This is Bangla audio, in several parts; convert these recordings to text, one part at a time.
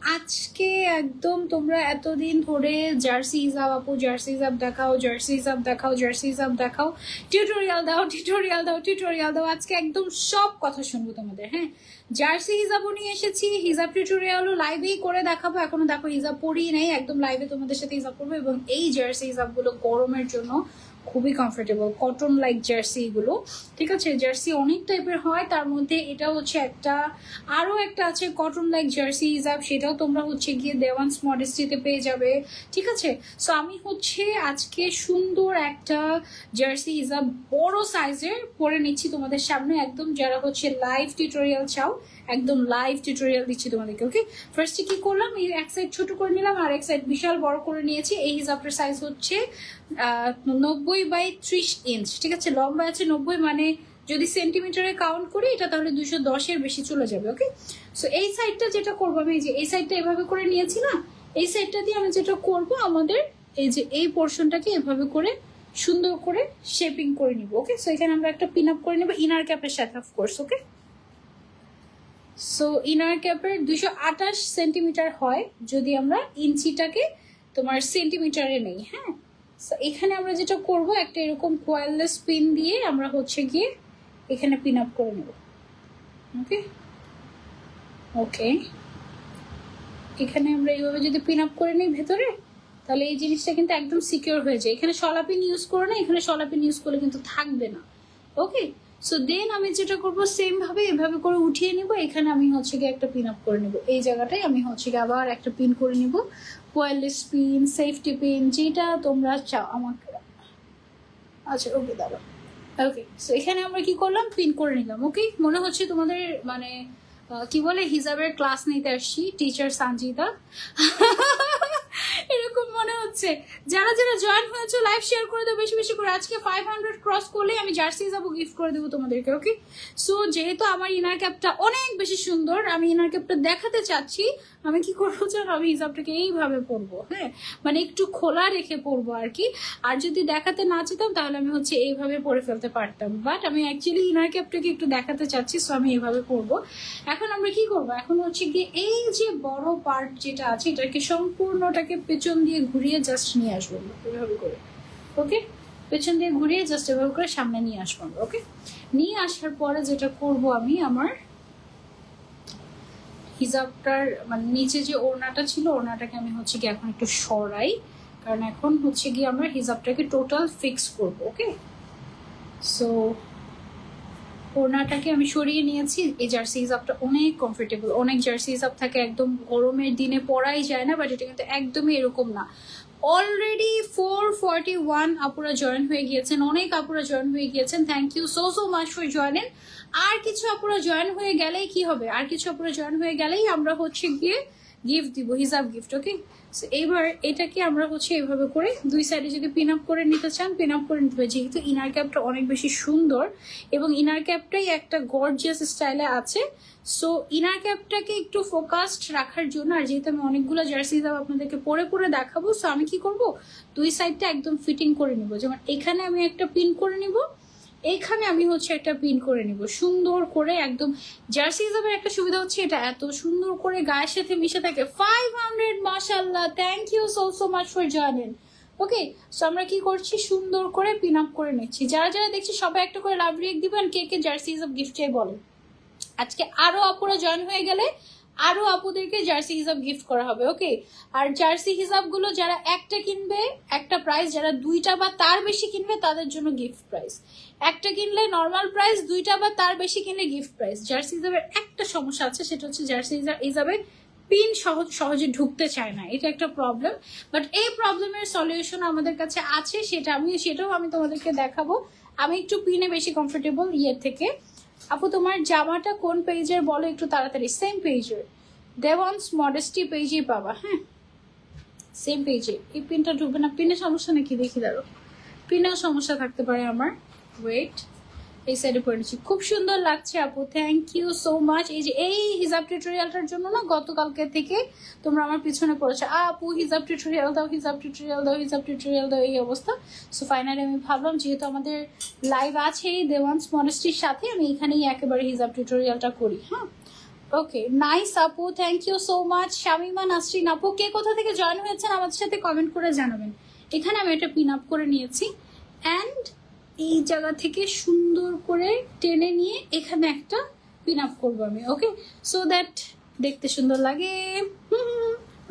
আজকে একদম তোমরা এতদিন ধরে জার্সি হিসাব আপু জার্সি হিসাব দেখাও, জার্সি হিসাব দেখাও, জার্সি হিসাব দেখাও, টিউটোরিয়াল দাও, টিউটোরিয়াল দাও, টিউটোরিয়াল দাও। আজকে একদম সব কথা শুনবো তোমাদের। হ্যাঁ, জার্সি হিসাবও নিয়ে এসেছি, হিসাব টিউটোরিয়ালও লাইভেই করে দেখাবো। এখনো দেখো হিসাব পড়ি নাই, একদম লাইভে তোমাদের সাথে হিসাব করবো। এবং এই জার্সি হিসাবগুলো গরমের জন্য খুবই কমফোর্টেবল, কটন লাইক জার্সি এগুলো, ঠিক আছে। জার্সি অনেক টাইপের হয়, তার মধ্যে এটা হচ্ছে একটা, আরো একটা আছে কটন লাইক জার্সি হিসাব, সেটাও তোমরা হচ্ছে গিয়ে দেওয়ান্স মডেস্টিতে পেয়ে যাবে, ঠিক আছে। সো আমি হচ্ছে আজকে সুন্দর একটা জার্সি হিসাব বড় সাইজের পরে নিচ্ছি তোমাদের সামনে, একদম যারা হচ্ছে লাইভ টিউটোরিয়াল চাও একদম লাইভ টিউটোরিয়াল দিচ্ছি তোমাদেরকে। ওকে, ফার্স্টে কি করলাম, এই এক সাইড ছোট করে নিলাম আর এক সাইড বিশাল বড় করে নিয়েছি। এই হিসাবটার সাইজ হচ্ছে 90/30 ইঞ্চ, ঠিক আছে। লম্বা আছে 90, মানে যদি সেন্টিমিটারে কাউন্ট করি এটা তাহলে 210-এর বেশি চলে যাবে। ওকে, সো এই সাইডটা যেটা করবো আমি, যে এই সাইডটা এভাবে করে নিয়েছি না, এই সাইডটা দিয়ে আমি যেটা করবো, আমাদের এই যে এই পোর্শনটাকে এভাবে করে সুন্দর করে শেপিং করে নিব। ওকে, সো এখানে আমরা একটা পিন আপ করে নিব ইনার ক্যাপের সাথে, অফকোর্স। ওকে, সো ইনার ক্যাপের 228 সেন্টিমিটার হয় যদি আমরা ইঞ্চিটাকে তোমার সেন্টিমিটারে নেই। হ্যাঁ, সো এখানে আমরা যেটা করব, একটা এরকম কোয়ারলেস পিন দিয়ে আমরা হচ্ছে গিয়ে এখানে পিন আপ করে নেব। ওকে ওকে, এখানে আমরা এইভাবে যদি পিন আপ করে নিই ভেতরে, তাহলে এই জিনিসটা কিন্তু একদম সিকিউর হয়ে যায়। এখানে শলাপিন ইউজ করো না, এখানে শলাপিন ইউজ করলে কিন্তু থাকবে না। ওকে, সো দেন আমি যেটা করবো, সেম ভাবে এভাবে করে উঠিয়ে নিব। এখানে আমি হচ্ছে গিয়ে একটা পিন আপ করে নিব, এই জায়গাটায় আমি হচ্ছে গিয়ে আবার একটা পিন করে নিব, ওয়্যারলেস পিন, সেফটি পিন, যেটা তোমরা চাও আমাকে। আচ্ছা, ওকে দাদা। ওকে, সো এখানে আমরা কি করলাম, পিন করে নিলাম। ওকে, মনে হচ্ছে তোমাদের মানে কি বলে, হিসাবের ক্লাস নিতে আসছি, টিচার সঞ্জিতা এরকম মনে হচ্ছে। যারা যারা জয়েন হয়েছে লাইভ শেয়ার করে দেবো বেশি বেশি করে। আজকে 500 ক্রস করলে আমি জার্সি যাবো গিফট করে দেবো তোমাদেরকে। ওকে, সো যেহেতু আমার ইনার ক্যাপটা অনেক বেশি সুন্দর, আমি ইনার ক্যাপটা দেখাতে চাচ্ছি, আমি কি করবো জানো, আমি হিসাবটাকে এইভাবে পরবো। হ্যাঁ, মানে একটু খোলা রেখে পরবো আর কি। আর যদি দেখাতে না চাইতাম তাহলে আমি হচ্ছে এইভাবে পরে ফেলতে পারতাম, বাট আমি অ্যাকচুয়ালি ইনার ক্যাপটাকে একটু দেখাতে চাচ্ছি, সো আমি এইভাবে পরবো। এখন আমরা কি করবো, এখন হচ্ছে গিয়ে এই যে বড় পার্ট যেটা আছে এটাকে সম্পূর্ণটাকে পেছন দিয়ে ঘুরিয়ে জাস্ট নিয়ে আসবো এভাবে করে। ওকে, পেছন দিয়ে ঘুরিয়ে জাস্ট এভাবে করে সামনে নিয়ে আসবো। ওকে, নিয়ে আসার পরে যেটা করব, আমি আমার হিজাবটার মানে নিচে যে ওড়নাটা ছিল, ওড়নাটাকে আমি হচ্ছে গিয়ে এখন একটু সরাই, কারণ এখন হচ্ছে গিয়ে আমরা হিজাবটাকে টোটাল ফিক্স করব। ওকে, সো ওড়নাটাকে আমি সরিয়ে নিয়েছি। এই জার্সি হিসাবটা অনেক কমফোর্টেবল, অনেক জার্সি হিসাব থাকে একদম গরমের দিনে পরাই যায় না, বাট এটা কিন্তু একদমই এরকম না। অলরেডি 441 আপুরা জয়েন হয়ে গিয়েছেন, অনেক আপুরা জয়েন হয়ে গিয়েছেন, thank you so so much for joining. আর কিছু আপুরা জয়েন হয়ে গেলেই কি হবে, আর কিছু আপুরা জয়েন হয়ে গেলেই আমরা হচ্ছে গিয়ে গিফট দিব, হিসাব গিফট। ওকে, সো এইবার এটাকে আমরা হচ্ছে এইভাবে করে দুই সাইডে যদি পিন আপ করে নিতে চান পিন আপ করে নিতে হবে। যেহেতু ইনার ক্যাপটা অনেক বেশি সুন্দর এবং ইনার ক্যাপটাই একটা গর্জিয়াস স্টাইলে আছে, সো ইনার ক্যাপটাকে একটু ফোকাসড রাখার জন্য, আর যেহেতু আমি অনেকগুলো জার্সি হিসাব আপনাদেরকে পরে পরে দেখাবো, সো আমি কি করব, দুই সাইডটা একদম ফিটিং করে নিব। যেমন এখানে আমি একটা পিন করে নিব, এইখানে আমি হচ্ছে একটা পিন করে নিব সুন্দর করে একদম। জার্সি হিসাবের একটা সুবিধা হচ্ছে এটা এত সুন্দর করে গায়ের সাথে মিশে থাকে। 500 মাশাআল্লাহ, thank you so so much for joining. Okay, so আমরা কি করছি, সুন্দর করে পিন আপ করে নিচ্ছি। যারা যারা দেখছি সবাই একটা করে লাভ রিয়েক্ট দিবেন, কে কে জার্সি হিসাব গিফট চাই বলেন। আজকে আরো আপুরা জয়েন হয়ে গেলে আরো আপুদেরকে জার্সি হিসাব গিফট করা হবে। ওকে, আর জার্সি হিসাবগুলো যারা একটা কিনবে একটা প্রাইস, যারা দুইটা বা তার বেশি কিনবে তাদের জন্য গিফট প্রাইস। একটা কিনলে নর্মাল প্রাইস, দুইটা বা তার বেশি কিনলে গিফট প্রাইস। জার্সি হিসাবের একটা সমস্যা আছে, সেটা হচ্ছে জার্সি হিসাবে পিন সহজে ঢুকতে চায় না, এটা একটা প্রবলেম। বাট এই প্রবলেমের সলিউশন আমাদের কাছে আছে, সেটাও আমি তোমাদেরকে দেখাবো। আমি একটু পিনে বেশি কমফোর্টেবল ইয়ের থেকে। আপু তোমার জামাটা কোন পেজের বলো একটু তাড়াতাড়ি। সেম পেজের, দেওয়ান্স মডেস্টি পেজেই পাবা। হ্যাঁ, সেম পেজে। এই পিনটা ঢুকবে না, পিনের সমস্যা নাকি দেখি, দাঁড়ো, পিনেও সমস্যা থাকতে পারে আমার। ওয়েট, এই সাইডে পরে নিচ্ছি, খুব সুন্দর লাগছে আপু, থ্যাংক ইউ সো মাচ। এই যে এই হিজাব টিউটোরিয়ালটার জন্য না গতকালকে থেকে তোমরা আমার পিছনে পড়েছো, আপু হিজাব টিউটোরিয়াল দাও, হিজাব টিউটোরিয়াল দাও, হিজাব টিউটোরিয়াল দাও, এই অবস্থা। সো ফাইনালি আমি ভাবলাম যেহেতু আমাদের লাইভ আছে দেওয়ান্স মনেস্ট্রির সাথে, আমি এখানেই একেবারে হিজাব টিউটোরিয়ালটা করি। হ্যাঁ, ওকে, নাইস আপু, thank you so much. Shamima Nasrin আপু, কে কোথা থেকে জয়েন হয়েছেন আমাদের সাথে কমেন্ট করে জানাবেন। এখানে আমি এটা পিন আপ করে নিয়েছি অ্যান্ড এই জায়গা থেকে সুন্দর করে টেনে নিয়ে এখানে একটা পিন আপ করবো আমি। ওকে, সো দ্যাট দেখতে সুন্দর লাগে।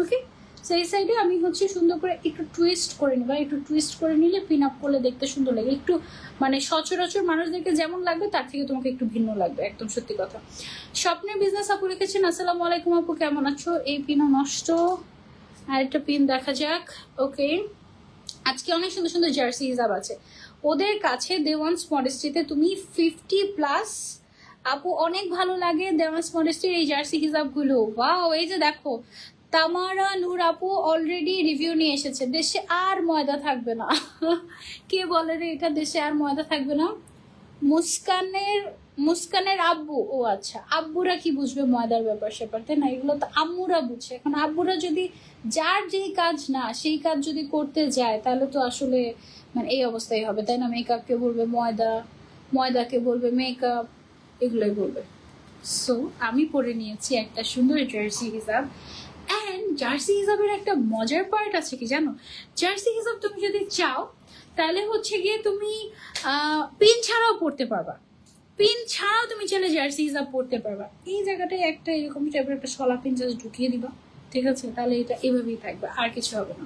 ওকে, সো এই সাইডে আমি হচ্ছে সুন্দর করে একটু টুইস্ট করে নিবা, একটু টুইস্ট করে নিলে পিন আপ করলে দেখতে সুন্দর লাগে। একটু মানে সচরাচর মানুষদেরকে যেমন লাগবে তার থেকে তোমাকে একটু ভিন্ন লাগবে, একদম সত্যি কথা। স্বপ্নের বিজনেস আপু লিখেছেন, আসসালামু আলাইকুম আপু, কেমন আছো? এই পিনও নষ্ট, আর একটা পিন দেখা যাক। ওকে, আজকে অনেক সুন্দর সুন্দর জার্সি হিসাব আছে ওদের কাছে। দেওয়ান্স মডেস্টিতে তুমি 50+ আপু, অনেক ভালো লাগে দেওয়ান্স মডেস্টির এই জার্সি হিসাবগুলো। ওয়াও, এই যে দেখো তামারা নূর আপু অলরেডি রিভিউ নিয়ে এসেছে। দেশে আর ময়দা থাকবে না। কে বলে রে এটা দেশে আর ময়দা থাকবে না? মুস্কানের আব্বু। ও আচ্ছা, আব্বুরা কি বুঝবে ময়দার ব্যাপার স্যাপার, তাই না? এগুলো তো আম্মুরা বুঝছে। এখন আব্বুরা যদি যার যেই কাজ না সেই কাজ যদি করতে যায় তাহলে তো আসলে মানে এই অবস্থাই হবে, তাই না? মেকআপকে বলবে ময়দা, ময়দাকে বলবে মেকআপ, এগুলোই বলবে। সো আমি পরে নিয়েছি একটা সুন্দর জার্সি হিসাব। অ্যান্ড জার্সি হিসাবের একটা মজার পার্ট আছে কি জানো? জার্সি হিসাব তুমি যদি চাও তাহলে হচ্ছে গিয়ে তুমি পিন ছাড়াও পড়তে পারবা। পিন ছাড়াও তুমি চাইলে জার্সি হিসাব পড়তে পারবা। এই জায়গাটায় একটা এরকম টাইপের একটা সলা পিন জাস্ট ঢুকিয়ে দিবা, ঠিক আছে? তাহলে এটা এভাবেই থাকবে, আর কিছু হবে না।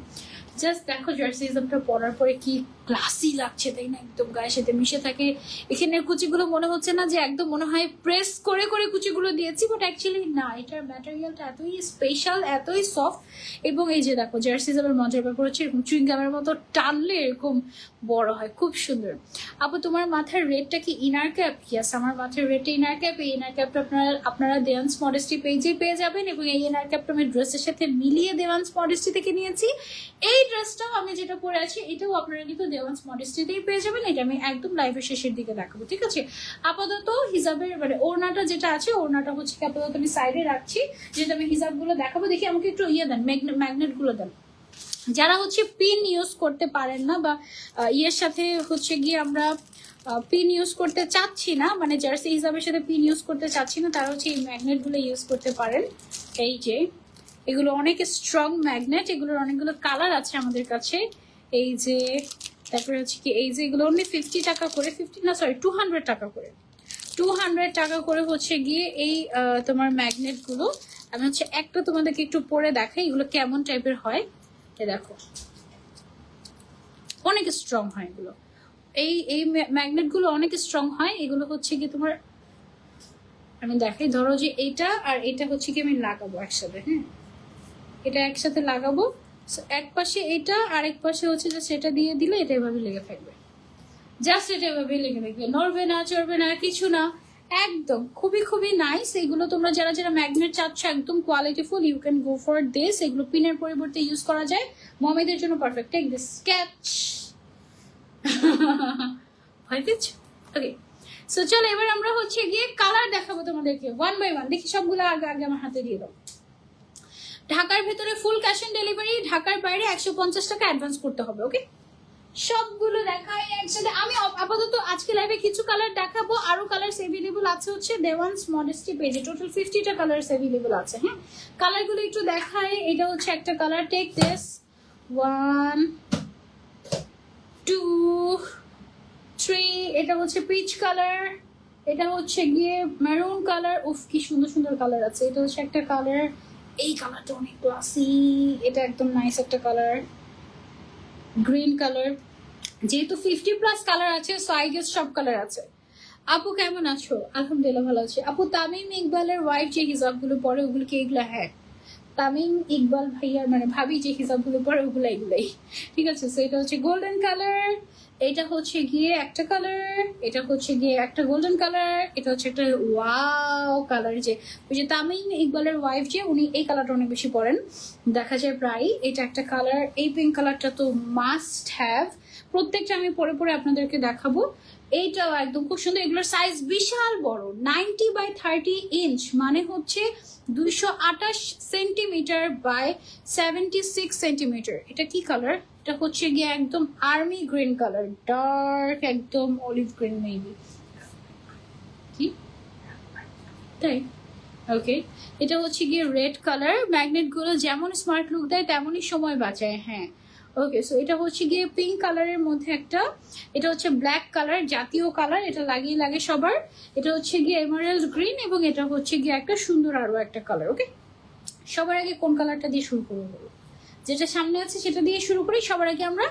জাস্ট দেখো জার্সি হিসাবটা পরার পরে কি ক্লাসি লাগছে, তাই না? একদম গায়ের সাথে মিশে থাকে। এখানের কুচিগুলো মনে হচ্ছে না যে একদম মনে হয় প্রেস করে করে কুচিগুলো দিয়েছি, বাট অ্যাকচুয়ালি না, এটার ম্যাটেরিয়ালটা এতই স্পেশাল, এতই সফট। এবং এই যে দেখো জার্সি হিসাবের মজার ব্যাপার হচ্ছে এরকম চুইংগামের মতো টানলে এরকম বড় হয়, খুব সুন্দর। আপু তোমার মাথার রেডটা কি ইনার ক্যাপ? ইয়াস, আমার মাথার রেডটা ইনার ক্যাপ। এই ইনার ক্যাপটা আপনারা দেওয়ান্স মডেস্টি পেজে পেয়ে যাবেন। এবং এই ইনার ক্যাপটা আমি ড্রেসের সাথে মিলিয়ে দেওয়ান্স মডেস্টি থেকে নিয়েছি। এই ড্রেসটাও আমি যেটা পরে আছি এটাও আপনারা কিন্তু দেওয়ান্স মডেস্টিতেই পেয়ে যাবেন। এটা আমি একদম লাইভের শেষের দিকে দেখাবো, ঠিক আছে? আপাতত হিসাবের মানে ওড়নাটা যেটা আছে, ওড়নাটা হচ্ছে আপাতত আমি সাইডে রাখছি, যেটা আমি হিসাবগুলো দেখাবো। দেখি আমাকে একটু ইয়ে দেন, ম্যাগনেট গুলো দেন। যারা হচ্ছে পিন ইউজ করতে পারেন না বা ইয়ের সাথে হচ্ছে গিয়ে আমরা পিন ইউজ করতে চাচ্ছি না, মানে জার্সি হিসাবের সাথে পিন ইউজ করতে চাচ্ছি না, তারা হচ্ছে এই ম্যাগনেট গুলো ইউজ করতে পারেন। এই যে এগুলো অনেক স্ট্রং ম্যাগনেট, এগুলোর অনেকগুলো কালার আছে আমাদের কাছে। এই যে তারপরে হচ্ছে কি এই যে এগুলো অনলি 50 টাকা করে, 200 টাকা করে, 200 টাকা করে হচ্ছে গিয়ে এই তোমার ম্যাগনেট গুলো। আমি হচ্ছে একটা তোমাদেরকে একটু পরে দেখাই এগুলো কেমন টাইপের হয়। দেখো অনেক স্ট্রং হয় এগুলো, এই ম্যাগনেট গুলো অনেক স্ট্রং হয়। এগুলো হচ্ছে কি তোমার আমি দেখাই, ধরো যে এইটা আর এটা হচ্ছে কি আমি লাগাবো একসাথে। হ্যাঁ, এটা একসাথে লাগাবো, এক পাশে এটা আর এক পাশে হচ্ছে যে সেটা দিয়ে দিলে এটা এভাবে লেগে থাকবে। জাস্ট এটা এভাবে লেগে থাকবে, নড়বে না চড়বে না কিছু না, একদম খুবই খুবই নাইস। এগুলো তোমরা যারা যারা ম্যাগনেট চাচ্ছ একদম কোয়ালিটিফুল, you can go for this. এগুলো পিনের পরিবর্তে ইউজ করা যায়, মমিদের জন্য পারফেক্ট। Take this sketch. ভয় পেয়েছ? ওকে, সো চলো এবার আমরা হচ্ছে গিয়ে কালার দেখাবো তোমাদেরকে ওয়ান বাই ওয়ান। দেখি সবগুলো আগে আগে আমার হাতে দিয়ে দাও। ঢাকার ভেতরে ফুল ক্যাশ অন ডেলিভারি, ঢাকার বাইরে 150 টাকা অ্যাডভান্স করতে হবে। ওকে, সবগুলো দেখাই একসাথে। আমি আপাতত আজকে লাইভে কিছু কালার দেখাবো, আরো কালারস अवेलेबल আছে হচ্ছে দেওয়ান্স মডেস্টি পেজে। টোটাল 50টা কালারস अवेलेबल আছে। হ্যাঁ, কালারগুলো একটু দেখাই। এটা হচ্ছে একটা কালার, টেক দিস 1 2 3। এটা হচ্ছে পিচ কালার, এটা হচ্ছে গিয়ে মেরুন কালার। উফ কি সুন্দর সুন্দর কালার আছে। এটা হচ্ছে একটা কালার, এই কালারটা অনেক ক্লাসি, এটা একদম নাইস একটা কালার। গ্রিন কালার, যেহেতু 50+ কালার আছে সো আই গেস সব কালার আছে। আপু কেমন আছো? আলহামদুলিল্লাহ ভালো আছি। আপু তামিম ইকবালের ওয়াইফ যে হিজাবগুলো পরে ওগুলো কি এগুলো? হ্যাঁ, তামিম ইকবাল ভাইয়ার মানে ভাবি যে হিজাবগুলো পরে ওগুলো এগুলাই, ঠিক আছে? সো এটা হচ্ছে গোল্ডেন কালার, এটা হচ্ছে গিয়ে একটা কালার, এটা হচ্ছে গিয়ে একটা গোল্ডেন কালার, এটা হচ্ছে একটা ওয়াও কালার। যে ওই যে তামিম ইকবালের ওয়াইফ যে উনি এই কালারটা অনেক বেশি পরেন, দেখা যায় প্রায়। এটা একটা কালার, এই পিঙ্ক কালারটা তো মাস্ট হ্যাভ। প্রত্যেকটা আমি পরে পরে আপনাদেরকে দেখাবো। এইটাও একদম খুব সুন্দর। এগুলোর সাইজ বিশাল বড়, 90 বাই 30 ইঞ্চ, মানে হচ্ছে 228 সেন্টিমিটার বাই 76 সেন্টিমিটার। এটা কি কালার? এটা হচ্ছে গিয়ে একদম আর্মি গ্রিন কালার, ডার্ক একদম অলিভ গ্রিন মেবি, কি তাই ওকে, এটা হচ্ছে গিয়ে রেড কালার। ম্যাগনেট গুলো যেমন স্মার্ট লুক দেয় তেমনই সময় বাঁচায়। হ্যাঁ, ওকে। সো এটা হচ্ছে গিয়ে পিঙ্ক কালারের মধ্যে একটা, এটা হচ্ছে ব্ল্যাক কালার, জাতীয় কালার, এটা লাগিয়ে লাগে সবার। এটা হচ্ছে গিয়ে এমারেল্ড গ্রিন এবং এটা হচ্ছে গিয়ে একটা সুন্দর আরো একটা কালার। ওকে, সবার আগে কোন কালারটা দিয়ে শুরু করবো বলো? যেটা সামনে আছে সেটা দিয়ে শুরু করি। সবার আগে আমরা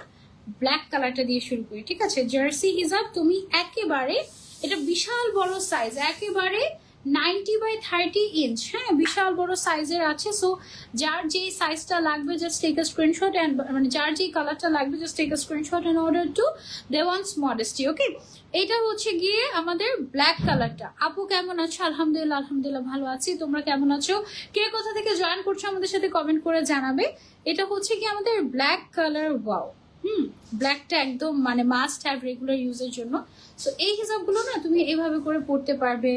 ব্ল্যাক কালারটা দিয়ে শুরু করি, ঠিক আছে? জার্সি হিজাব তুমি একেবারে, এটা বিশাল বড় সাইজ, একেবারে 90/30 ইঞ্চ। হ্যাঁ, বিশাল বড় সাইজের আছে। সো যার যেই সাইজটা লাগবে just take a screenshot and, মানে যার যেই কালারটা লাগবে just take a screenshot and order to Dewans modesty. Okay, এটা হচ্ছে গিয়ে আমাদের ব্ল্যাক কালারটা। আপু কেমন আছো? আলহামদুলিল্লাহ, আলহামদুলিল্লাহ ভালো আছি। তোমরা কেমন আছো? কে কোথা থেকে জয়েন করছো আমাদের সাথে কমেন্ট করে জানাবে। এটা হচ্ছে কি আমাদের ব্ল্যাক কালার। ওয়াও, ব্ল্যাকটা একদম মানে মাস্ট হ্যাভ রেগুলার ইউজের জন্য। সো এই হিসাবগুলো না তুমি এইভাবে করে পড়তে পারবে,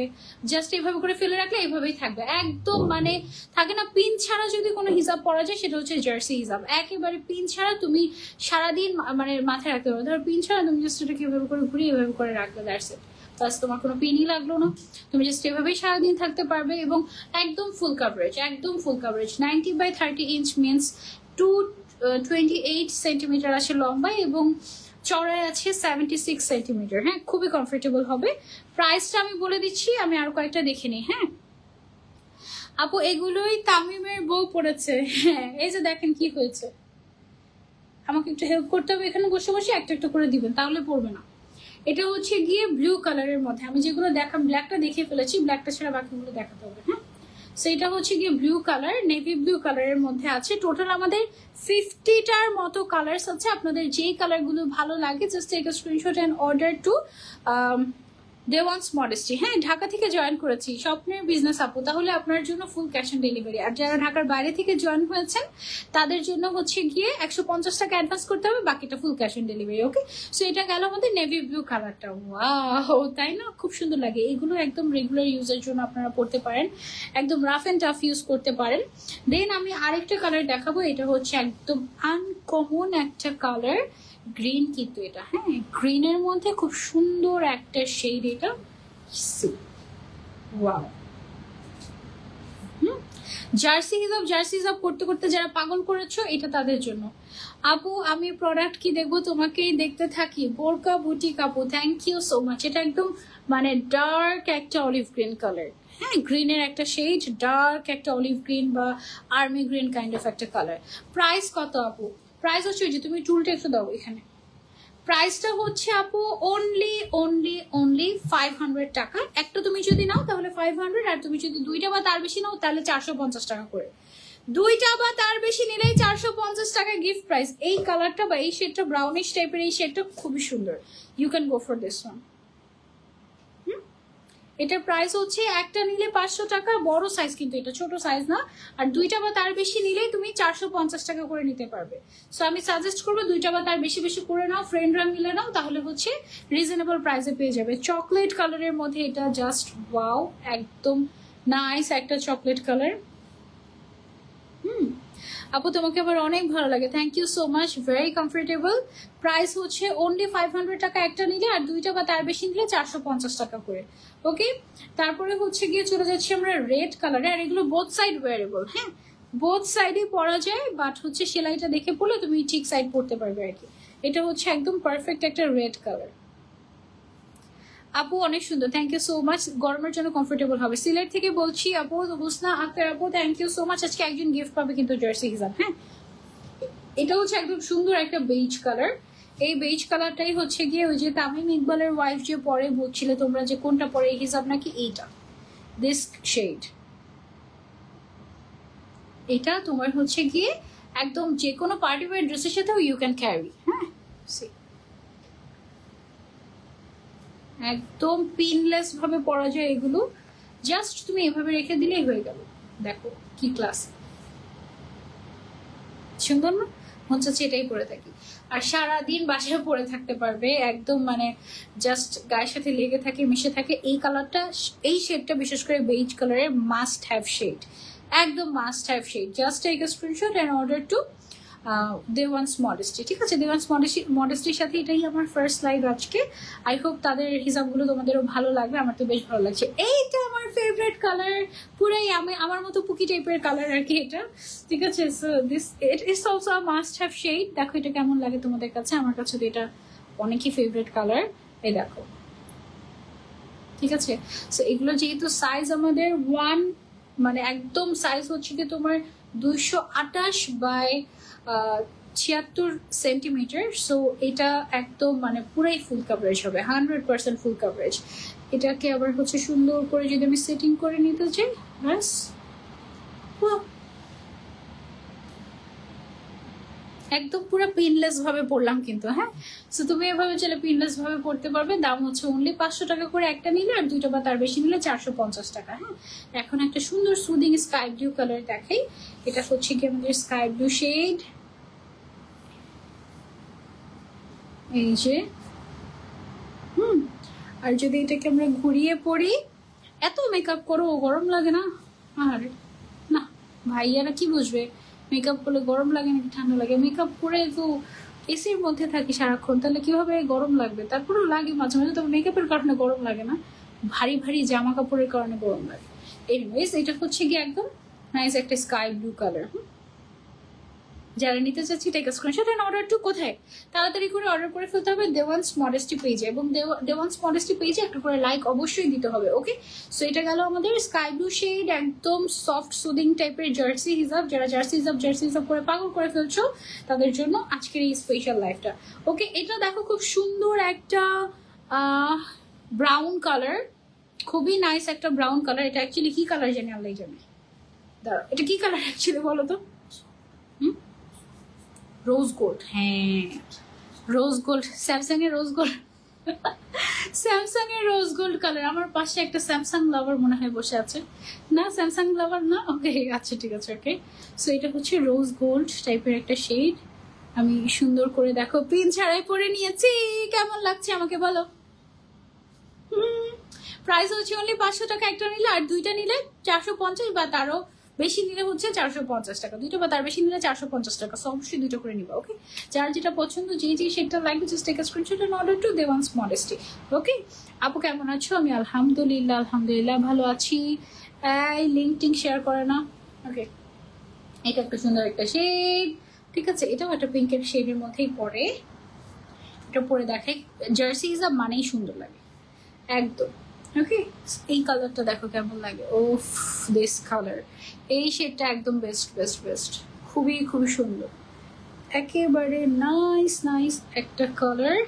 জাস্ট এইভাবে করে ফেলে রাখলে এইভাবেই থাকবে একদম। মানে থাকে না পিন ছাড়া যদি কোনো হিসাব পড়া যায় সেটা হচ্ছে জার্সি হিসাব। একেবারে পিন ছাড়া তুমি সারাদিন মানে মাথায় রাখতে পারবে। ধরো পিন ছাড়া তুমি জাস্ট এটাকে এভাবে করে ঘুরিয়ে এভাবে করে রাখবে, দ্যাটস ইট। প্লাস তোমার কোনো পিনই লাগলো না, তুমি জাস্ট এভাবেই সারাদিন থাকতে পারবে। এবং একদম ফুল কাভারেজ, একদম full coverage. 90/30 inch means 28 centimetre আছে লম্বা এবং চড়াই আছে 76 সেন্টিমিটার। হ্যাঁ, খুবই কমফোর্টেবল হবে। প্রাইসটা আমি বলে দিচ্ছি, আমি আর কয়েকটা দেখে নিই। হ্যাঁ আপু, এগুলোই তামিমের বউ পড়েছে। হ্যাঁ, এই যে দেখেন কি হয়েছে। আমাকে একটু হেল্প করতে হবে, এখানে বসে বসে একটা একটা করে দিবেন, তাহলে পড়বে না। এটা হচ্ছে গিয়ে ব্লু কালারের মধ্যে, আমি যেগুলো দেখাম ব্ল্যাকটা দেখে ফেলেছি, ব্ল্যাকটা ছাড়া বাকিগুলো দেখাতে হবে। হ্যাঁ, সেটা হচ্ছে গিয়ে ব্লু কালার, নেভি ব্লু কালারের মধ্যে আছে। টোটাল আমাদের 50টার মতো কালার্স আছে। আপনাদের যেই কালারগুলো ভালো লাগে just take a screenshot and order to Dewans modesty. হ্যাঁ, ঢাকা থেকে জয়েন করেছি, স্বপ্নের বিজনেস আপু, তাহলে আপনার জন্য ফুল ক্যাশ অন ডেলিভারি। আর যারা ঢাকার বাইরে থেকে জয়েন হয়েছেন তাদের জন্য হচ্ছে গিয়ে 150 টাকা অ্যাডভান্স করতে হবে, বাকিটা full cash on delivery. Okay, so এটা গেল আমাদের নেভি ব্লু কালারটা। ওয়াও, তাই না? খুব সুন্দর লাগে। এগুলো একদম রেগুলার ইউজের জন্য আপনারা পড়তে পারেন, একদম রাফ অ্যান্ড টাফ ইউজ করতে পারেন। দেন আমি আরেকটা কালার দেখাবো, এটা হচ্ছে একদম আনকমন একটা কালার, গ্রিন। কিন্তু এটা, হ্যাঁ, গ্রিনের মধ্যে খুব সুন্দর একটা শেড। এটা ওয়াও, জার্সি হিসাব, জার্সি হিসাব করতে করতে যারা পাগল করেছো এটা তাদের জন্য। আপু আমি প্রোডাক্ট কি দেখবো? তোমাকেই দেখতে থাকি। বোরকা বুটিক আপু, থ্যাংক ইউ সো মাচ। এটা একদম মানে ডার্ক একটা অলিভ গ্রিন কালার। হ্যাঁ, গ্রিনের একটা শেড, ডার্ক একটা অলিভ গ্রিন বা আর্মি গ্রিন কাইন্ড অফ একটা কালার। প্রাইস কত আপু? প্রাইস হচ্ছে ওই যে তুমি চুলটা একটু দাও এখানে। প্রাইসটা হচ্ছে আপু অনলি 500 টাকা। একটা তুমি যদি নাও তাহলে 500, আর তুমি যদি দুইটা বা তার বেশি নাও তাহলে 450 টাকা করে। দুইটা বা তার বেশি নিলেই 450 টাকা গিফট প্রাইস। এই কালারটা বা এই শেডটা, ব্রাউনিশ টাইপের এই শেডটা খুবই সুন্দর। You can go for this one. এটার প্রাইস হচ্ছে একটা নিলে 500 টাকা, বড় সাইজ কিন্তু এটা, ছোট সাইজ না। আর দুইটা বা তার বেশি নিলে তুমি 450 টাকা করে নিতে পারবে। সো আমি সাজেস্ট করবো দুইটা বা তার বেশি বেশি করে নাও, ফ্রেন্ডরা মিলে নাও, তাহলে হচ্ছে রিজনেবল প্রাইসে পেয়ে যাবে। চকলেট কালারের মধ্যে এটা জাস্ট ওয়াও, একদম নাইস একটা চকলেট কালার। আপু তোমাকে আবার অনেক ভালো লাগে, thank you so much, very comfortable. Price হচ্ছে অনলি 500 টাকা একটা নিলে, আর দুইটা বা তার বেশি নিলে 450 টাকা করে। ওকে, তারপরে হচ্ছে গিয়ে চলে যাচ্ছি আমরা রেড কালারে। আর এগুলো বোথ সাইড ওয়ারেবল। হ্যাঁ, বোথ সাইডে পরা যায়, বাট হচ্ছে সেলাইটা দেখে পড়লে তুমি ঠিক সাইড পড়তে পারবে আর কি। এটা হচ্ছে একদম পারফেক্ট একটা রেড কালার। আপু অনেক সুন্দর, থ্যাংক ইউ সো মাচ। গরমের জন্য কমফোর্টেবল হবে। সিলেট থেকে বলছি আপু, হুসনা আক্তার আপু, থ্যাংক ইউ সো মাচ। আজকে একজন গিফট পাবে কিন্তু জার্সি হিসাব। হ্যাঁ, এটা হচ্ছে একদম সুন্দর একটা বেজ কালার। এই বেজ কালারটাই হচ্ছে গিয়ে ওই যে তামিম ইকবালের ওয়াইফ যে পরে বলছিলে তোমরা যে কোনটা পরে, এই হিসাব নাকি এইটা, দিস শেড। এটা তোমার হচ্ছে গিয়ে একদম যে কোনো পার্টি ওয়্যার ড্রেসের সাথেও ইউ ক্যান ক্যারি। হ্যাঁ, একদম পিনলেস ভাবে পরা যায় এগুলো। জাস্ট তুমি এভাবে রেখে দিলেই হয়ে গেল। দেখো কি ক্লাস, সুন্দর না? মনে হচ্ছে এটাই পরে থাকি আর সারাদিন বাসায় পরে থাকতে পারবে। একদম মানে জাস্ট গায়ের সাথে লেগে থাকে, মিশে থাকে। এই কালারটা, এই শেডটা বিশেষ করে বেজ কালারের মাস্ট হ্যাভ শেড, একদম must have shade. Just take a screenshot and order to Dewans modesty. ঠিক আছে, দেওয়ান্স মডেস্টির সাথে এটাই আমার ফার্স্ট লাইভ আজকে। আই হোপ তাদের হিসাবগুলো তোমাদেরও ভালো লাগবে, আমার তো বেশ ভালো লাগছে। এইটা আমার ফেভারিট কালার, পুরাই আমার মতো পুকি টাইপের কালার আর কি এটা। ঠিক আছে, so this it is also a must have shade. দেখো এটা কেমন লাগে তোমাদের কাছে, আমার কাছে তো এটা অনেকই ফেভারিট কালার। এই দেখো, ঠিক আছে। সো এগুলো যেহেতু সাইজ আমাদের মানে একদম সাইজ হচ্ছে কি তোমার 228 বাই 76 সেন্টিমিটার। সো এটা একদম মানে পুরাই ফুল কাভারেজ হবে, 100% ফুল কাভারেজ। এটাকে আবার হচ্ছে সুন্দর করে যদি আমি সেটিং করে নিতে চাই, ব্যাস একদম পুরো পিনলেস ভাবে পড়লাম কিন্তু। হ্যাঁ, সো তুমি এভাবে চলে পিনলেস ভাবে পড়তে পারবে। দাম হচ্ছে অনলি 500 টাকা করে একটা নিলে, আর দুইটা বা তার বেশি নিলে 450 টাকা। হ্যাঁ, এখন একটা সুন্দর সুদিং স্কাই ব্লু কালার দেখাই। এটা হচ্ছে কি আমাদের স্কাই ব্লু শেড, এই যে। আর যদি এটাকে আমরা ঘুরিয়ে পড়ি, এত মেকআপ করো গরম লাগে না? আরে না, ভাইয়ারা কি বুঝবে মেকআপ করলে গরম লাগে নাকি ঠান্ডা লাগে? মেকআপ করে তো এসির মধ্যে থাকি সারাক্ষণ, তাহলে কিভাবে গরম লাগবে? তারপরেও লাগে মাঝে মাঝে, তবে মেকআপের কারণে গরম লাগে না, ভারী ভারী জামা কাপড়ের কারণে গরম লাগে। এনিওয়েজ, এটা হচ্ছে কি একদম নাইস একটা স্কাই ব্লু কালার। যারা নিতে চাচ্ছি take screenshot and order to কোথায়? তাড়াতাড়ি করে অর্ডার করে ফেলতে হবে দেওয়ান্স মডেস্টি পেজে, এবং দেওয়ান্স মডেস্টি পেজে একটা করে লাইক অবশ্যই দিতে হবে। ওকে, সো এটা গেল আমাদের স্কাই ব্লু শেড, একদম সফট সুদিং টাইপের জার্সি হিসাব। যারা জার্সি হিসাব করে পাগল করে ফেলছো তাদের জন্য আজকের এই স্পেশাল লাইফটা। ওকে, এটা দেখো খুব সুন্দর একটা ব্রাউন কালার, খুবই নাইস একটা ব্রাউন কালার। এটা অ্যাকচুয়ালি কি কালার জানি আল্লাহ জানে। দাঁড়াও, এটা কি কালার অ্যাকচুয়ালি বলো তো? Rose gold. হ্যাঁ, রোজ গোল্ড, স্যামসাং এর রোজ গোল্ড। স্যামসাং এর রোজ গোল্ড কালার। আমার পাশে একটা স্যামসাং লাভার মনে হয় বসে আছে। না, স্যামসাং লাভার না। ওকে, আচ্ছা ঠিক আছে। ওকে, সো এটা হচ্ছে রোজ গোল্ড টাইপের একটা শেড। আমি সুন্দর করে দেখো পিন ছাড়াই পরে নিয়েছি। কেমন লাগছে আমাকে বলো? প্রাইস হচ্ছে অনলি 500 টাকা একটা নিলে, আর দুইটা নিলে 450 বা তারও বেশি নিলে হচ্ছে 450 টাকা। দুইটা বা তার বেশি নিলে 450 টাকা। সো অবশ্যই দুইটা করে নিবা। ওকে, যার যেটা পছন্দ, যে সেটা লাগবে, just take a screenshot and order to Dewans modesty. Okay, আপু কেমন আছো? আমি আলহামদুলিল্লাহ ভালো আছি। এই লিঙ্ক টিঙ্ক শেয়ার করে না। ওকে, এটা একটা সুন্দর একটা শেড। ঠিক আছে, এটাও একটা পিঙ্কের শেডের মধ্যেই পড়ে। এটা পরে দেখাই, জার্সি হিসাব মানেই সুন্দর লাগে একদম। ওকে, এই কালারটা দেখো কেমন লাগে। ওফ, দিস কালার, এই শেডটা একদম বেস্ট, খুবই সুন্দর, একেবারে নাইস একটা কালার।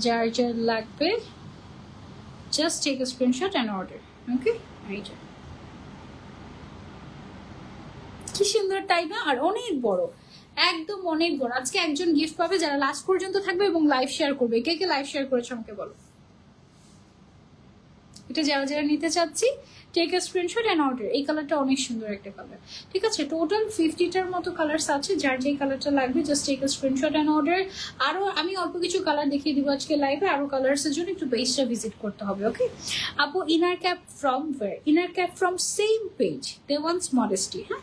যার লাগবে just take a screenshot and order. Okay, এইটা কি সুন্দর, তাই না? আর অনেক বড়, একদম অনেক বড়। আজকে একজন গিফট পাবে যারা লাস্ট পর্যন্ত থাকবে এবং লাইভ শেয়ার করবে। কে কে লাইভ শেয়ার করেছে আমাকে বলো। এটা যারা নিতে চাচ্ছি take a screenshot and order. এই কালারটা অনেক সুন্দর একটা কালার। ঠিক আছে, টোটাল 50টার মতো কালার্স আছে। যার যেই কালারটা লাগবে just take a screenshot and order. আরো আমি অল্প কিছু কালার দেখিয়ে দিব আজকে লাইভে। আরো কালার্সের জন্য একটু পেজটা ভিজিট করতে হবে। ওকে আপু, inner cap from where? Inner cap from same page, Dewans modesty. হ্যাঁ,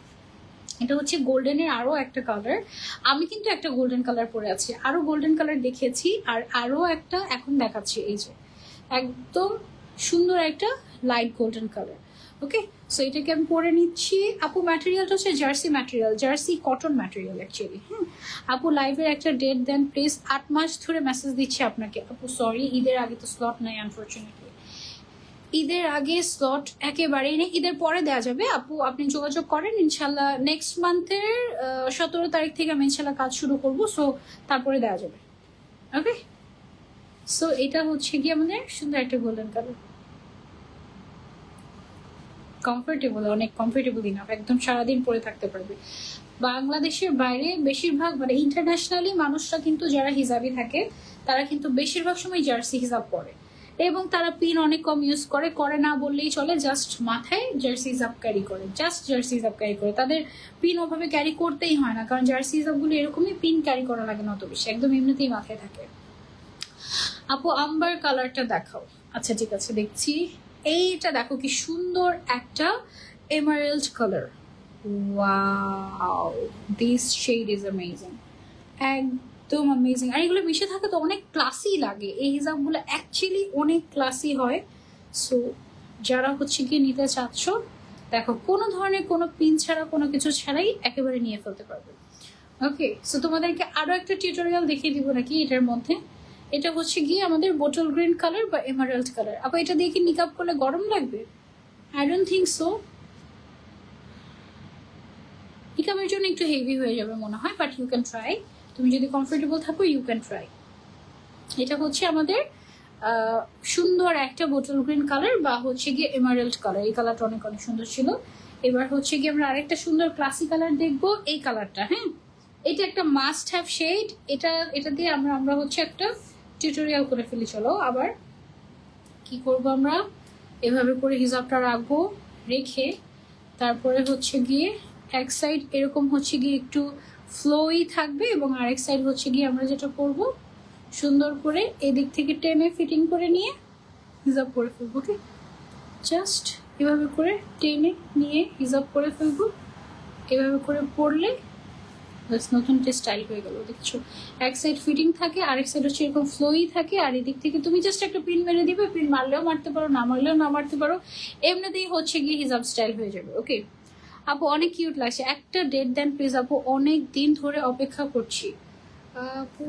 এটা হচ্ছে গোল্ডেনের আরো একটা কালার। আমি কিন্তু একটা গোল্ডেন কালার পরে আছি, আরো গোল্ডেন কালার দেখেছি, আর আরো একটা এখন দেখাচ্ছি। এই যে একদম সুন্দর একটা লাইট গোল্ডেন কালার। ওকে, সো এটাকে আমি পরে নিচ্ছি। আপু ম্যাটেরিয়ালটা হচ্ছে jersey material, jersey cotton material actually. হ্যাঁ আপু, লাইভের একটা ডেট দেন প্লিজ। 8 মাস ধরে মেসেজ দিচ্ছি আপনাকে। আপু সরি, ঈদের আগে তো স্লট নাই আনফরচুনেটলি। ঈদের আগে স্লট একেবারেই নেই, ঈদের পরে দেওয়া যাবে। আপু আপনি যোগাযোগ করেন, ইনশাল্লাহ নেক্সট মান্থের 17 তারিখ থেকে আমি ইনশাল্লাহ কাজ শুরু করবো। সো তারপরে দেওয়া যাবে। ওকে, সো এটা হচ্ছে কি আমাদের সুন্দর একটা গোল্ডেন কালার, কমফোর্টেবল, অনেক কমফোর্টেবল ইনাফ, একদম সারাদিন পরে থাকতে পারবে। বাংলাদেশের বাইরে বেশিরভাগ মানে ইন্টারন্যাশনালি মানুষরা কিন্তু যারা হিজাবি থাকে তারা কিন্তু বেশিরভাগ সময় জার্সি হিজাব পরে, এবং তারা পিন অনেক কম ইউজ করে না বললেই চলে। জাস্ট মাথায় জার্সি হিজাব ক্যারি করে, জাস্ট জার্সি হিজাব ক্যারি করে। তাদের পিন ওভাবে ক্যারি করতেই হয় না, কারণ জার্সি হিজাবগুলো এরকমই, পিন ক্যারি করা লাগে না অত বেশি, একদম এমনিতেই মাথায় থাকে। আপু আম্বার কালারটা দেখাও। আচ্ছা ঠিক আছে, দেখছি। এইটা দেখো কি সুন্দর একটা emerald colour, wow, this shade is amazing, একদম অ্যামেজিং। আর এগুলো মিশে থাকে তো অনেক ক্লাসি লাগে, এই হিজাবগুলো অ্যাকচুয়ালি অনেক ক্লাসি হয়। সো যারা হচ্ছে গিয়ে নিতে চাচ্ছ, দেখো কোনো ধরনের কোনো পিন ছাড়া কোনো কিছু ছাড়াই একেবারে নিয়ে ফেলতে পারবে। ওকে, সো তোমাদেরকে আরো একটা টিউটোরিয়াল দেখিয়ে দিব নাকি এটার মধ্যে। এটা হচ্ছে গিয়ে আমাদের বোটল গ্রিন কালার বা এমারাল্ড কালার। আবার এটা দিয়ে কি নিকাব করলে গরম লাগবে? আই ডোন্ট থিঙ্ক সো, নিকাবের জন্য একটু হেভি হয়ে যাবে মনে হয়, বাট ইউ ক্যান ট্রাই। তুমি যদি কমফোর্টেবল থাকো ইউ ক্যান ট্রাই। এটা হচ্ছে আমাদের সুন্দর একটা বোটল গ্রিন কালার বা হচ্ছে গিয়ে এমারাল্ড কালার। এই কালারটা অনেক অনেক সুন্দর ছিল। এবার হচ্ছে গিয়ে আমরা আরেকটা সুন্দর ক্লাসি কালার দেখবো, এই কালারটা। হ্যাঁ, এটা একটা মাস্ট হ্যাভ শেড। এটা দিয়ে আমরা হচ্ছে একটা টিউটোরিয়াল করে ফেলি। চলো আবার কি করব, আমরা এভাবে করে হিজাবটা রাখবো, রেখে তারপরে হচ্ছে গিয়ে এক সাইড এরকম হচ্ছে গিয়ে একটু ফ্লোই থাকবে এবং আরেক সাইড হচ্ছে গিয়ে আমরা যেটা করব সুন্দর করে এদিক থেকে টেনে ফিটিং করে নিয়ে হিজাব করে ফেলবো। ওকে, জাস্ট এভাবে করে টেনে নিয়ে হিজাব করে ফেলবো। এভাবে করে পরলে নতুন একটা স্টাইল হয়ে গেল। দেখছো, এক সাইড ফিটিং থাকে, আরেক সাইড হচ্ছে এরকম ফ্লোই থাকে, আর এদিক থেকে তুমি জাস্ট একটা পিন মেরে দিবে। পিন মারলেও মারতে পারো, না মারলেও না মারতে পারো, এমনিতেই হচ্ছে গিয়ে হিজাব স্টাইল হয়ে যাবে। ওকে আপু, অনেক কিউট লাগছে। একটা ডেট দেন প্লিজ আপু, অনেক দিন ধরে অপেক্ষা করছি আপু।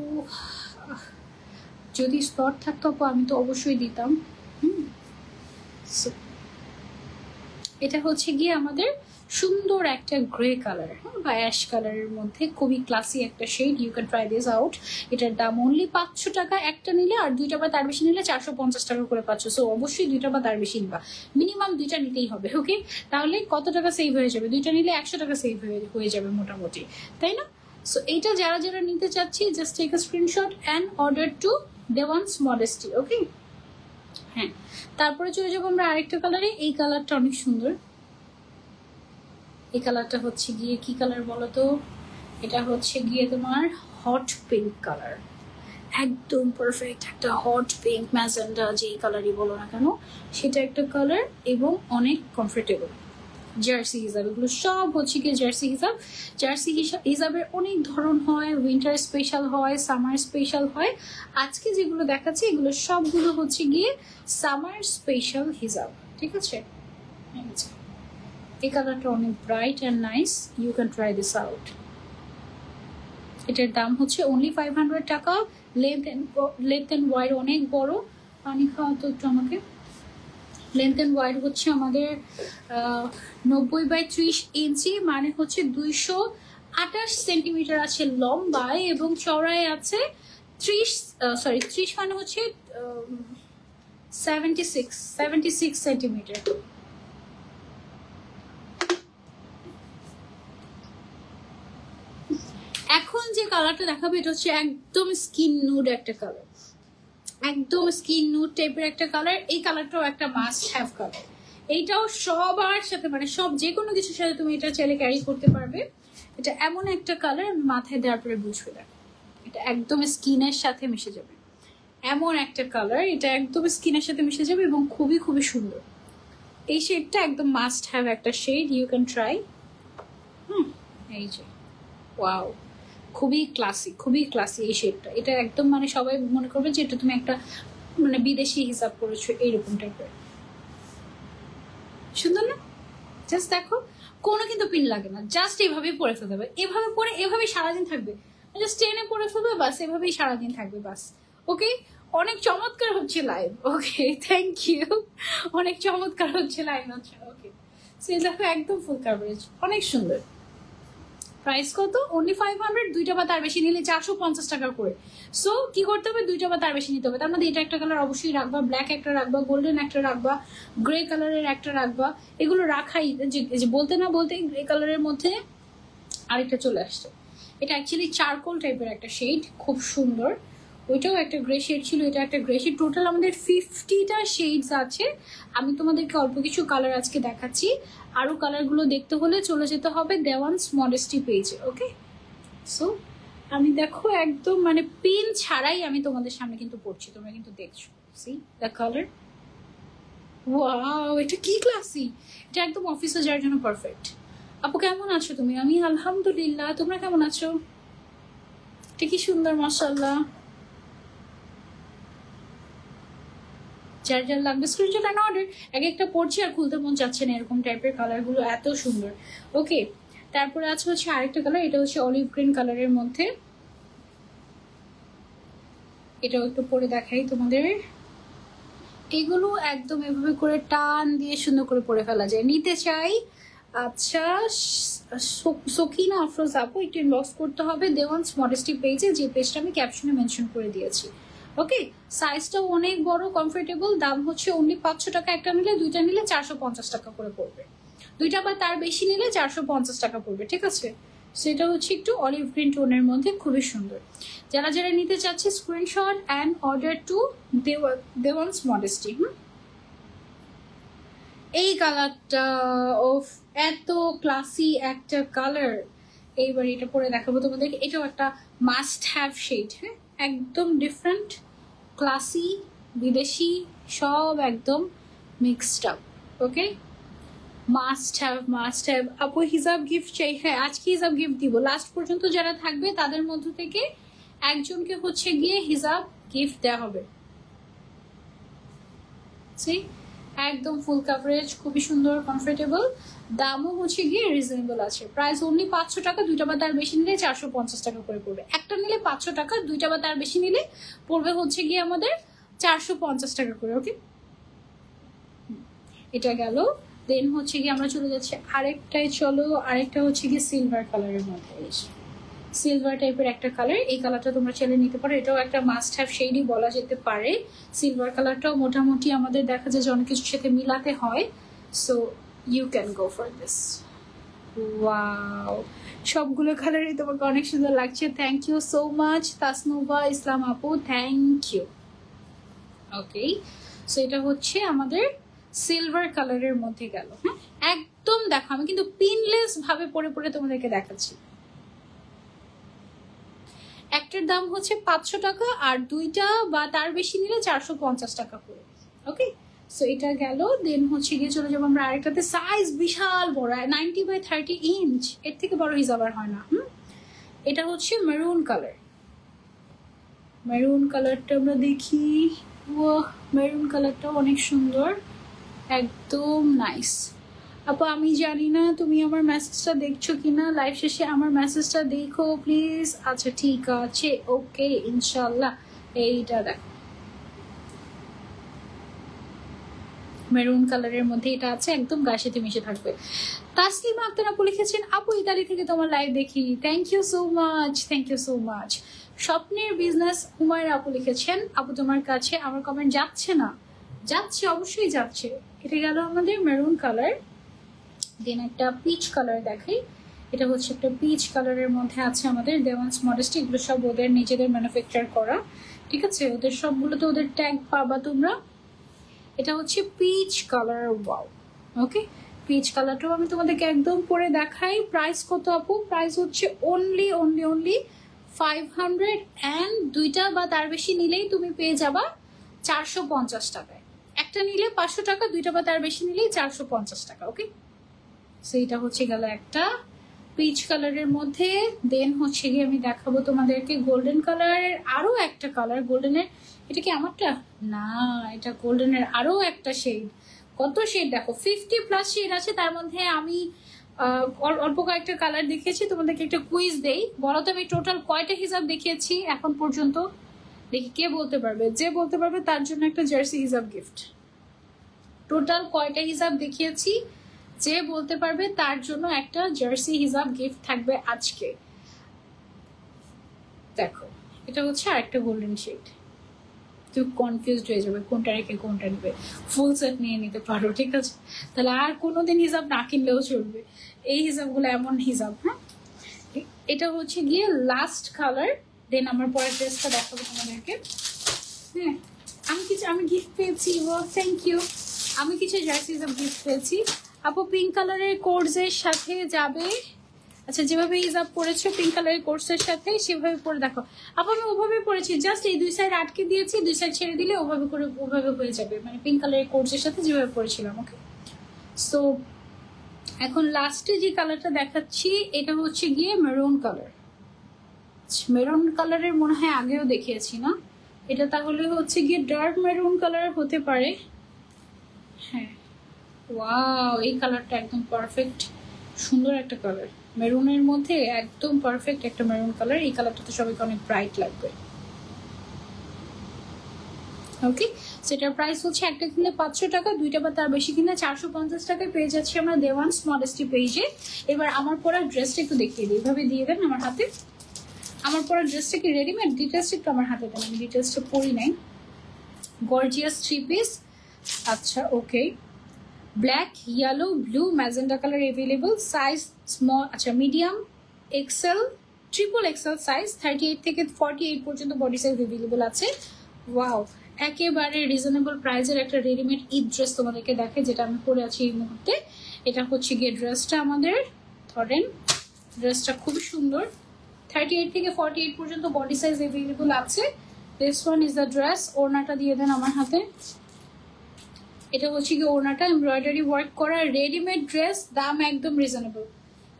যদি স্লট থাকতো আপু আমি তো অবশ্যই দিতাম। এটা হচ্ছে গিয়ে আমাদের সুন্দর একটা গ্রে কালার বা অ্যাশ কালারের মধ্যে খুবই ক্লাসি একটা shade. You can try this out. এটার দাম অনলি 500 টাকা একটা নিলে, আর 2টা বা তার বেশি নিলে 450 টাকা করে পাচ্ছ। সো অবশ্যই 2টা বা তার বেশি নিবা, মিনিমাম 2টা নিতেই হবে। ওকে, তাহলে কত টাকা সেভ হয়ে যাবে? 2টা নিলে 100 টাকা সেভ হয়ে যাবে মোটামুটি, তাই না? সো এইটা যারা যারা নিতে চাচ্ছি, just take a screenshot and order to Dewans modesty. Okay, হ্যাঁ, তারপরে চলে যাবো আমরা আরেকটা কালারে। এই কালারটা অনেক সুন্দর। এই কালারটা হচ্ছে গিয়ে কি কালার বলো তো? এটা হচ্ছে গিয়ে তোমার হট পিঙ্ক কালার, একদম পারফেক্ট একটা হট পিঙ্ক ম্যাজেন্ডা, যেই কালারই বলো না কেন সেটা একটা কালার, এবং অনেক কমফোর্টেবল। জার্সি হিসাব, এগুলো সব হচ্ছে গিয়ে জার্সি হিসাব। জার্সি হিসাবের অনেক ধরন হয়, উইন্টার স্পেশাল হয়, সামার স্পেশাল হয়। আজকে যেগুলো দেখাচ্ছি এগুলো সবগুলো হচ্ছে গিয়ে সামার স্পেশাল হিসাব, ঠিক আছে? এই কালারটা অনেক bright and nice, you can try this out. এটার দাম হচ্ছে অনলি 500 টাকা। লেন্থ অ্যান্ড ওয়াইড অনেক বড়। পানি খাওয়া তো একটু আমাকে। লেন্থ অ্যান্ড ওয়াইড হচ্ছে আমাদের 90/30 ইঞ্চি, মানে হচ্ছে 228 সেন্টিমিটার আছে লম্বায়, এবং চওড়ায় আছে 30 মানে হচ্ছে 76 সেন্টিমিটার। এখন যে কালারটা দেখাবো এটা হচ্ছে একদম স্কিন নুড একটা কালার, একদম স্কিন নুড টাইপের একটা কালার। এই কালারটাও একটা মাস্ট হ্যাভ কালার। এইটাও সবার সাথে, মানে সব যে কোনো কিছুর সাথে তুমি এটা চাইলে ক্যারি করতে পারবে। এটা এমন একটা কালার, মাথায় দেওয়ার পরে বুঝবে না, এটা একদম স্কিনের সাথে মিশে যাবে। এমন একটা কালার, এটা একদম স্কিনের সাথে মিশে যাবে এবং খুবই খুবই সুন্দর। এই শেডটা একদম মাস্ট হ্যাভ একটা শেড, ইউ ক্যান ট্রাই। এই যে ওয়াও, খুবই ক্লাসি, খুবই ক্লাসি এই শেডটা। এটা একদম মানে সবাই মনে করবে যে এটা তুমি একটা মানে বিদেশি হিসাব করেছো, এইরকম টাইপের। সুন্দর না? জাস্ট দেখো, কোনো কিন্তু পিন লাগে না, জাস্ট এভাবেই পরে ফেলতে হবে। এভাবে পরে এভাবেই সারাদিন থাকবে, জাস্ট টেনে পরে ফেলবে, বাস এভাবেই সারাদিন থাকবে, বাস। ওকে, অনেক চমৎকার হচ্ছে লাইভ। Okay, thank you. অনেক চমৎকার হচ্ছে লাইভ হচ্ছে। ওকে, সে দেখো একদম ফুল কাভারেজ, অনেক সুন্দর। প্রাইস কত? অনলি 500। 2টা বা তার বেশি নিলে 450 টাকা করে। সো কি করতে হবে? 2টা বা তার বেশি নিতে হবে। তার মধ্যে এটা একটা কালার অবশ্যই রাখবা, ব্ল্যাক একটা রাখবা, গোল্ডেন একটা রাখবা, গ্রে কালারের একটা রাখবা। এগুলো রাখাই যে বলতে না বলতে গ্রে কালারের মধ্যে আরেকটা চলে আসছে। এটা অ্যাকচুয়ালি চারকোল টাইপের একটা শেড, খুব সুন্দর। ওইটাও একটা গ্রে শেড ছিল, এটা একটা গ্রে শেড। টোটাল আমাদের 50টা শেডস আছে। আমি তোমাদেরকে অল্প কিছু কালার আজকে দেখাচ্ছি। আরো কালারগুলো দেখতে হলে চলে যেতে হবে দেওয়ানস মডেস্টি পেজে। ওকে, সো আমি দেখো একদম মানে পিন ছাড়াই আমি তোমাদের সামনে কিন্তু পড়ছি, তোমরা কিন্তু দেখছো। সি দ্য কালার, ওয়াও, এটা কি ক্লাসি! এটা একদম অফিসে যাওয়ার জন্য পারফেক্ট। আপু কেমন আছো তুমি? আমি আলহামদুলিল্লাহ, তোমরা কেমন আছো? কি সুন্দর মাশাআল্লাহ। যার যার লাগবে স্ক্রিনশট এন্ড অর্ডার। এক একটা পড়ছি আর খুলতে মন চাচ্ছে না, এরকম টাইপের কালার গুলো এত সুন্দর। ওকে, তারপরে আছে হচ্ছে আরেকটা কালার, এটা হচ্ছে অলিভ গ্রিন কালারের মধ্যে। এটাও একটু পরে দেখাই তোমাদের। এগুলো একদম এভাবে করে টান দিয়ে সুন্দর করে পরে ফেলা যায়, নিতে চাই। আচ্ছা, সকিনা আফরোজ আপু একটু ইনবক্স করতে হবে দেওয়ান্স মডেস্টি পেজে, যে পেজটা আমি ক্যাপশনে মেনশন করে দিয়েছি। ওকে, সাইজটাও অনেক বড়, কমফোর্টেবল। দাম হচ্ছে অনলি 500 টাকা। একটা নিলে, দুইটা নিলে 450 টাকা করে পড়বে। দুইটা বা তার বেশি নিলে 450 টাকা পড়বে, ঠিক আছে? সেটা হচ্ছে একটু অলিভ গ্রিন টোনের মধ্যে, খুবই সুন্দর। যারা যারা নিতে চাচ্ছে screenshot and order to Dewans modesty. এই কালারটা অফ এত ক্লাসি একটা কালার, এইবার এটা পরে দেখাবো তোমাদেরকে। এটাও একটা মাস্ট হ্যাভ শেড। হ্যাঁ, একদম ডিফারেন্ট, ক্লাসি, বিদেশি, সব একদম mixed up. Okay, must have, must have. আপু হিজাব গিফট চাই। হ্যাঁ, আজকে হিজাব গিফট দিব। লাস্ট পর্যন্ত যারা থাকবে তাদের মধ্য থেকে একজনকে হচ্ছে গিয়ে হিজাব গিফট দেওয়া হবে। একদম ফুল কাভারেজ, খুবই সুন্দর, কমফোর্টেবল। দামও হচ্ছে গিয়ে রিজনেবল আছে। প্রাইস অনলি 500 টাকা। দুইটা বা তার বেশি নিলে 450 টাকা করে পড়বে। একটা নিলে 500 টাকা, দুইটা বা তার বেশি নিলে পড়বে হচ্ছে গিয়ে আমাদের 450 টাকা করে। ওকে, এটা গেল। দেন হচ্ছে গিয়ে আমরা চলে যাচ্ছি আরেকটাই। চলো, আরেকটা হচ্ছে গিয়ে সিলভার কালারের মধ্যে। সিলভার টাইপের একটা কালার, এই কালারটা তোমরা চাইলে নিতে পারো। এটাও একটা মাস্ট হ্যাভ শেডই বলা যেতে পারে। সিলভার কালারটাও মোটামুটি আমাদের দেখা যায় যে অনেক কিছুর সাথে মিলাতে হয়, so you can go for this. Wow, সবগুলো কালারই তোমাকে অনেক সুন্দর লাগছে। Thank you so much Tasnuva Islam আপু, থ্যাংক ইউ। ওকে, সো এটা হচ্ছে আমাদের সিলভার কালারের মধ্যে গেল। হ্যাঁ, একদম দেখো, আমি কিন্তু পিনলেস ভাবে পরে পরে তোমাদেরকে দেখাচ্ছি। একটার দাম হচ্ছে 500 টাকা, আর দুইটা বা তার বেশি নিলে 450 টাকা করে। ওকে, সো এটা গেল। দেন হচ্ছে গিয়ে চলে যাবো আমরা আরেকটাতে। সাইজ বিশাল বড়, 90 বাই 30 ইঞ্চ, এর থেকে বড় হিসাব আর হয় না। এটা হচ্ছে মেরুন কালার। মেরুন কালারটা আমরা দেখি। ও, মেরুন কালারটা অনেক সুন্দর, একদম নাইস। আপু আমি জানি না তুমি আমার মেসেজটা দেখছো কিনা, লাইভ শেষে আমার মেসেজটা দেখো প্লিজ। আচ্ছা ঠিক আছে, ওকে, ইনশাল্লাহ। এইটা দেখো, মেরুন কালারের মধ্যে এটা আছে, একদম গায়ের সাথে মিশে থাকবে। তাসলিমা আক্তার আপু লিখেছেন, আপু ইতালি থেকে তোমার লাইভ দেখি। Thank you so much, thank you so much. স্বপ্নের বিজনেস হুমায়রা আপু লিখেছেন, আপু তোমার কাছে আমার কমেন্ট যাচ্ছে না? যাচ্ছে, অবশ্যই যাচ্ছে। এটা গেল আমাদের মেরুন কালার। দেন একটা পিচ কালার দেখাই। এটা হচ্ছে একটা পিচ কালারের মধ্যে আছে আমাদের দেওয়ান্স মডেস্টি। এগুলো সব ওদের নিজেদের ম্যানুফ্যাকচার করা, ঠিক আছে? ওদের সবগুলোতে ওদের ট্যাগ পাবা তোমরা। এটা হচ্ছে পিচ কালার। ওয়াও, ওকে, পিচ কালারটাও আমি তোমাদেরকে একদম পরে দেখাই। প্রাইস কত আপু? প্রাইস হচ্ছে অনলি 500, অ্যান্ড দুইটা বা তার বেশি নিলেই তুমি পেয়ে যাবা 450 টাকায়। একটা নিলে 500 টাকা, দুইটা বা তার বেশি নিলেই 450 টাকা। ওকে, সেইটা হচ্ছে গেল একটা পিচ কালারের মধ্যে। দেন হচ্ছে গিয়ে আমি দেখাবো তোমাদেরকে গোল্ডেন কালারের আরো একটা কালার। গোল্ডেনের, এটা কি আমারটা না, এটা গোল্ডেনের আরো একটা শেড। কত শেড দেখো, 50+ শেড আছে। তার মধ্যে আমি অল্প কয়েকটা কালার দেখিয়েছি। তোমাদেরকে একটা কুইজ দেই, বলো তো আমি টোটাল কয়টা হিসাব দেখিয়েছি এখন পর্যন্ত? দেখি কে বলতে পারবে। যে বলতে পারবে তার জন্য একটা জার্সি হিসাব গিফট। টোটাল কয়টা হিসাব দেখিয়েছি, যে বলতে পারবে তার জন্য একটা জার্সি হিসাব গিফট থাকবে আজকে। দেখো, এটা হচ্ছে আরেকটা গোল্ডেন শেড। তুই কনফিউজড হয়ে যাবে কোনটা রেখে কোনটা নেবে। ফুল সেট নিয়ে নিতে পারো, ঠিক আছে? তাহলে আর কোনোদিন হিসাব না কিনলেও চলবে। এই হিসাবগুলো এমন হিসাব। হ্যাঁ, এটা হচ্ছে গিয়ে লাস্ট কালার। দেন আমার পরের ড্রেসটা দেখাবো তোমাদেরকে। হ্যাঁ, আমি গিফট পেয়েছি। Thank you. আমি কিছু জার্সি হিসাব গিফট পেয়েছি। আপু পিঙ্ক কালারের কোর্সের সাথে যাবে। আচ্ছা, যেভাবে হিজাব পরেছো পিঙ্ক কালারের কোর্সের সাথে সেভাবে পরে দেখো। আপু আমি ওভাবে পরেছি, জাস্ট এই দুই সাইড আটকে দিয়েছি, দুই সাইড ছেড়ে দিলে ওভাবে করে ওভাবে হয়ে যাবে, মানে পিঙ্ক কালারের কোর্সের সাথে যেভাবে পরেছিলাম। ওকে, সো এখন লাস্টে যে কালারটা দেখাচ্ছি এটা হচ্ছে গিয়ে মেরুন কালার। মেরুন কালারের মনে হয় আগেও দেখিয়েছি না, এটা তাহলে হচ্ছে গিয়ে ডার্ক মেরুন কালার হতে পারে। হ্যাঁ, ওয়াও, এই কালারটা একদম পারফেক্ট, সুন্দর একটা কালার, মেরুনের মধ্যে একদম পারফেক্ট একটা মেরুন কালার। এই কালারটা তো সবাইকে অনেক ব্রাইট লাগবে। ওকে, সেটার প্রাইস হচ্ছে একটা কিনলে 500 টাকা, দুইটা বা তার বেশি কিনলে 450 টাকায় পেয়ে যাচ্ছি আমরা দেওয়ানস মডেস্টি পেজে। এবার আমার পরা ড্রেসটা একটু দেখিয়ে দিই, এইভাবে দিয়ে দেন আমার হাতে। আমার পরা ড্রেসটা কি রেডিমেড? ডিটেলসটা একটু আমার হাতে দেন, আমি ডিটেলসটা পরি নাই। Gorgeous 3 piece. আচ্ছা, okay, black, yellow, blue, magenta colour available. Size small, আচ্ছা medium, XL, triple XL size, 38 থেকে 48 পর্যন্ত বডি সাইজ অ্যাভেলেবল আছে। ওয়াও, একেবারে রিজনেবল প্রাইসের একটা রেডিমেড ঈদ ড্রেস তোমাদেরকে দেখে, যেটা আমি পরে আছি এই মুহূর্তে। এটা হচ্ছে গিয়ে ড্রেসটা আমাদের, ধরেন ড্রেসটা খুবই সুন্দর, 38 থেকে 48 পর্যন্ত বডি সাইজ অ্যাভেলেবল আছে। This one is the dress. ওড়নাটা দিয়ে দেন আমার হাতে। এটা হচ্ছে গিয়ে ওড়নাটা, এমব্রয়ডারি ওয়ার্ক করা রেডিমেড ড্রেস, দাম একদম রিজনেবল।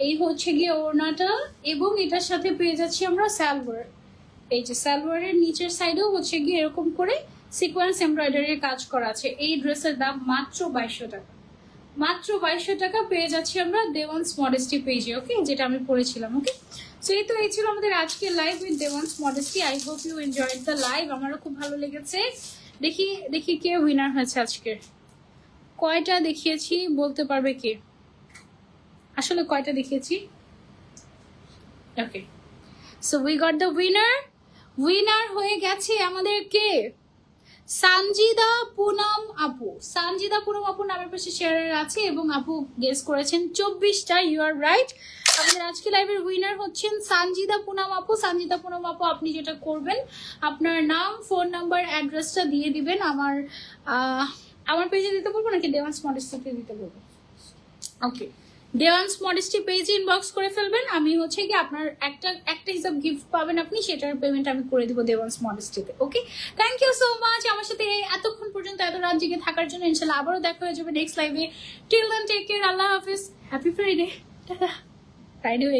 এই হচ্ছে গিয়ে ওড়নাটা, এবং এটার সাথে পেয়ে যাচ্ছি আমরা সালোয়ার। এই যে সালোয়ারের নিচের সাইডেও হচ্ছে গিয়ে এরকম করে সিকোয়েন্স এমব্রয়ডারির কাজ করা আছে। এই ড্রেসের দাম মাত্র 2200 টাকা। মাত্র 2200 টাকা পেয়ে যাচ্ছি আমরা দেওয়ানস মডেস্টি পেজে। ওকে, যেটা আমি পড়েছিলাম। ওকে, সো এই ছিল আমাদের আজকের live with Dewans modesty. I hope you enjoyed the live. আমারও খুব ভালো লেগেছে। দেখি কে উইনার হয়েছে আজকের। কয়টা দেখিয়েছি বলতে পারবে কে? আসলে কয়টা দেখিয়েছি? Okay, so we got the winner. Winner হয়ে গেছে আমাদের কে? সানজিদা পুনম আপু। সানজিদা পুনম আপু নামের পাশে শেয়ার আছে এবং আপু গেস করেছেন 24টা। You R right. আমাদের আজকে লাইভের উইনার হচ্ছেন সানজিদা পুনম আপু। সানজিদা পুনম আপু, আপনি যেটা করবেন, আপনার নাম, ফোন নাম্বার, অ্যাড্রেসটা দিয়ে দিবেন। আমার পেজে দিতে বলবো নাকি দেওয়ানস মডেস্টিতে দিতে বলবো? ওকে, দেওয়ানস মডেস্টি পেজে ইনবক্স করে ফেলবেন। আমি হচ্ছে কি আপনার একটা হিসাব গিফট পাবেন আপনি, সেটার পেমেন্ট আমি করে দিব দেওয়ানস মডেস্টিতে। ওকে, থ্যাংক ইউ সো মাচ আমার সাথে এতক্ষণ পর্যন্ত এত রাত জেগে থাকার জন্য। ইনশাল্লাহ আবারও দেখা হয়ে যাবে নেক্সট লাইভে। টিল দেন টেক কেয়ার, আল্লাহ হাফিজ, হ্যাপি ফ্রাইডে। টাটা। ফ্রাইডে হয়ে গেছে।